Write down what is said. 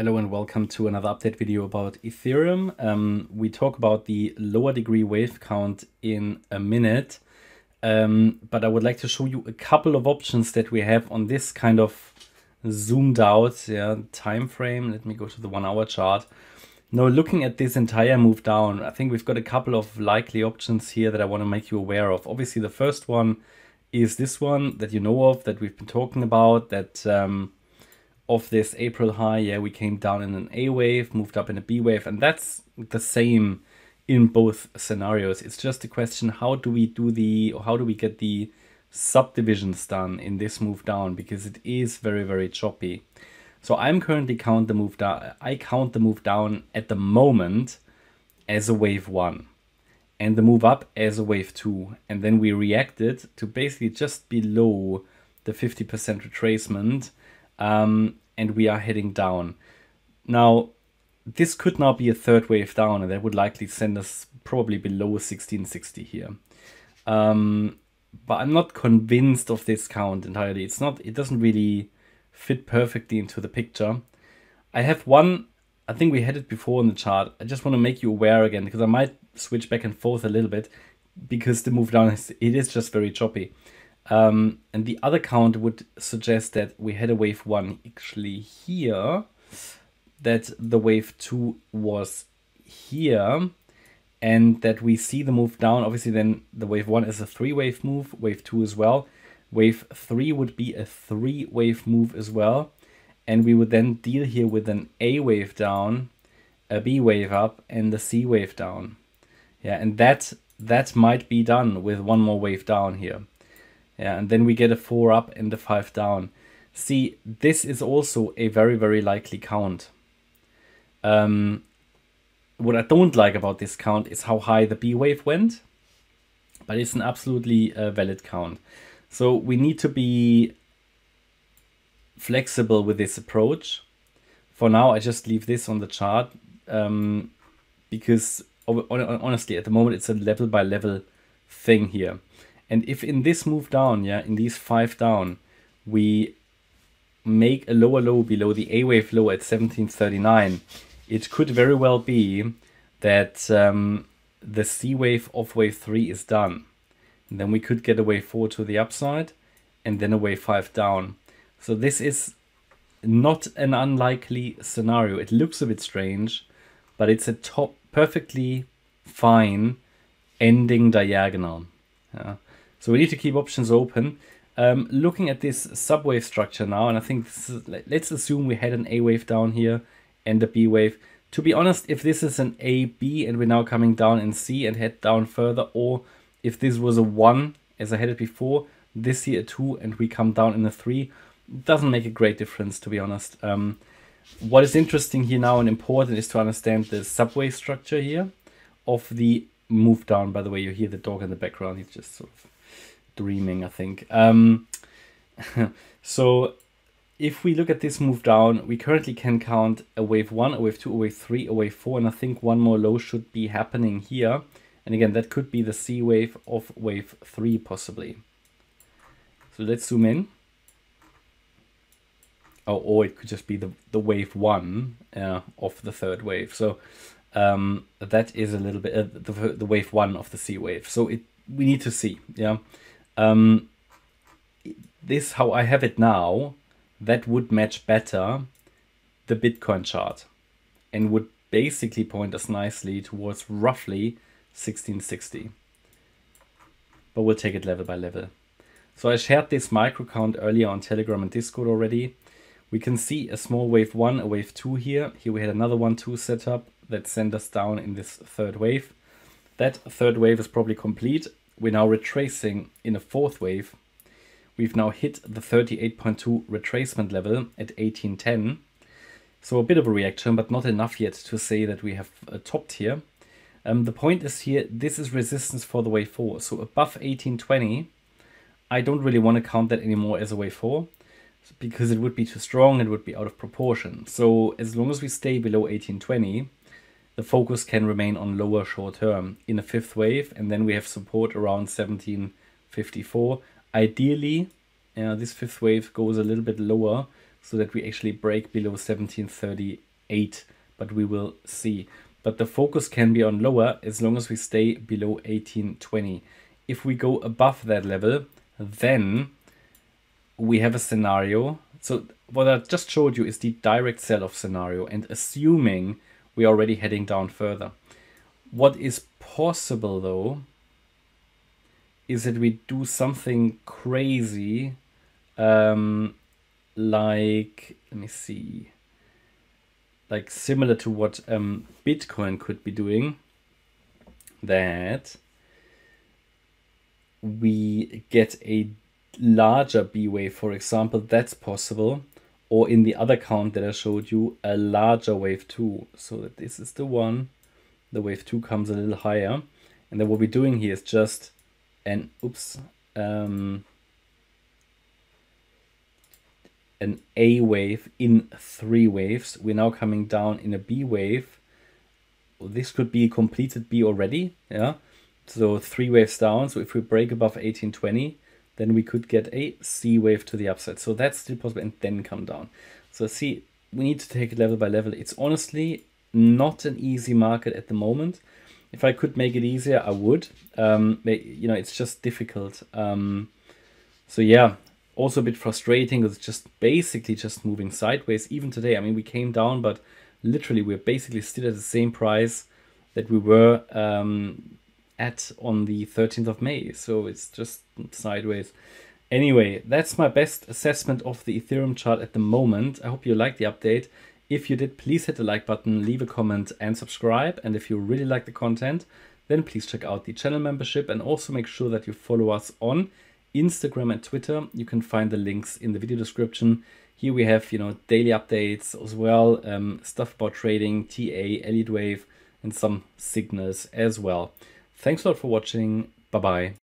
Hello and welcome to another update video about Ethereum. We talk about the lower degree wave count in a minute, but I would like to show you a couple of options that we have on this kind of zoomed out time frame. Let me go to the 1 hour chart. Now, looking at this entire move down, I think we've got a couple of likely options here that I want to make you aware of. Obviously, the first one is this one that you know of, that we've been talking about, that of this April high, we came down in an A wave, moved up in a B wave, and that's the same in both scenarios. It's just a question, how do we get the subdivisions done in this move down, because it is very, very choppy. So I'm currently count the move down. I count the move down at the moment as a wave 1 and the move up as a wave 2, and then we reacted to basically just below the 50% retracement. And we are heading down. Now, this could now be a third wave down, and that would likely send us probably below 1660 here. But I'm not convinced of this count entirely. It doesn't really fit perfectly into the picture. I have one, I think we had it before in the chart. I just want to make you aware again, because I might switch back and forth a little bit, because the move down is just very choppy. And the other count would suggest that we had a wave 1 actually here, that the wave 2 was here, and that we see the move down. Obviously, then the wave 1 is a 3-wave move, wave 2 as well. Wave 3 would be a 3-wave move as well. And we would then deal here with an A wave down, a B wave up, and a C wave down. And that might be done with one more wave down here. And then we get a 4 up and a 5 down. See, this is also a very, very likely count. What I don't like about this count is how high the B wave went, but it's an absolutely valid count. So we need to be flexible with this approach. For now, I just leave this on the chart because honestly, at the moment, it's a level by level thing here. And if in this move down, in these 5 down, we make a lower low below the A wave low at 1739, it could very well be that the C wave of wave 3 is done. And then we could get a wave 4 to the upside and then a wave 5 down. So this is not an unlikely scenario. It looks a bit strange, but it's a perfectly fine ending diagonal. So we need to keep options open. Looking at this subwave structure now, and I think let's assume we had an A wave down here and a B wave. To be honest, if this is an A, B, and we're now coming down in C and head down further, or if this was a 1, as I had it before, this here a 2, and we come down in a 3, doesn't make a great difference, to be honest. What is interesting here now and important is to understand the subwave structure here of the move down. By the way, you hear the dog in the background. He's just sort of dreaming, I think. So if we look at this move down, we currently can count a wave 1, a wave 2, a wave 3, a wave 4, and I think one more low should be happening here. And again, that could be the C wave of wave 3 possibly. So let's zoom in. Or it could just be the wave 1 of the third wave. So that is a little bit the wave 1 of the C wave. So we need to see. This, how I have it now, that would match better the Bitcoin chart and would basically point us nicely towards roughly 1660. But we'll take it level by level. So I shared this micro count earlier on Telegram and Discord already. We can see a small wave 1, a wave 2 here. Here we had another 1-2 set up that sent us down in this third wave. That third wave is probably complete. We're now retracing in a fourth wave. We've now hit the 38.2 retracement level at 1810. So a bit of a reaction, but not enough yet to say that we have topped here. The point is here, this is resistance for the wave 4. So above 1820, I don't really want to count that anymore as a wave 4. Because it would be too strong, it would be out of proportion. So as long as we stay below 1820, the focus can remain on lower short term in a fifth wave, and then we have support around 1754. Ideally, this fifth wave goes a little bit lower so that we actually break below 1730 8, but we will see. But the focus can be on lower as long as we stay below 1820. If we go above that level, then we have a scenario. So what I just showed you is the direct sell-off scenario, and assuming we're already heading down further. What is possible though is that we do something crazy, like, let me see, like similar to what Bitcoin could be doing, that we get a larger B wave, for example. That's possible. Or in the other count that I showed you, a larger wave 2. So that this is the one. The wave 2 comes a little higher. And then what we're doing here is just an, an A wave in 3 waves. We're now coming down in a B wave. This could be a completed B already. Yeah. So 3 waves down. So if we break above 1820, then we could get a C wave to the upside. So that's still possible, and then come down. So see, we need to take it level by level. It's honestly not an easy market at the moment. If I could make it easier, I would. You know, it's just difficult. So yeah, also a bit frustrating because it's just basically just moving sideways. Even today, I mean, we came down, but literally we're basically still at the same price that we were at on the 13th of May. So it's just sideways. Anyway, that's my best assessment of the Ethereum chart at the moment. I hope you liked the update. If you did, please hit the like button, leave a comment and subscribe. And if you really like the content, then please check out the channel membership and also make sure that you follow us on Instagram and Twitter. You can find the links in the video description. Here we have, you know, daily updates as well, stuff about trading, TA, Elliott Wave, and some signals as well. Thanks a lot for watching. Bye-bye.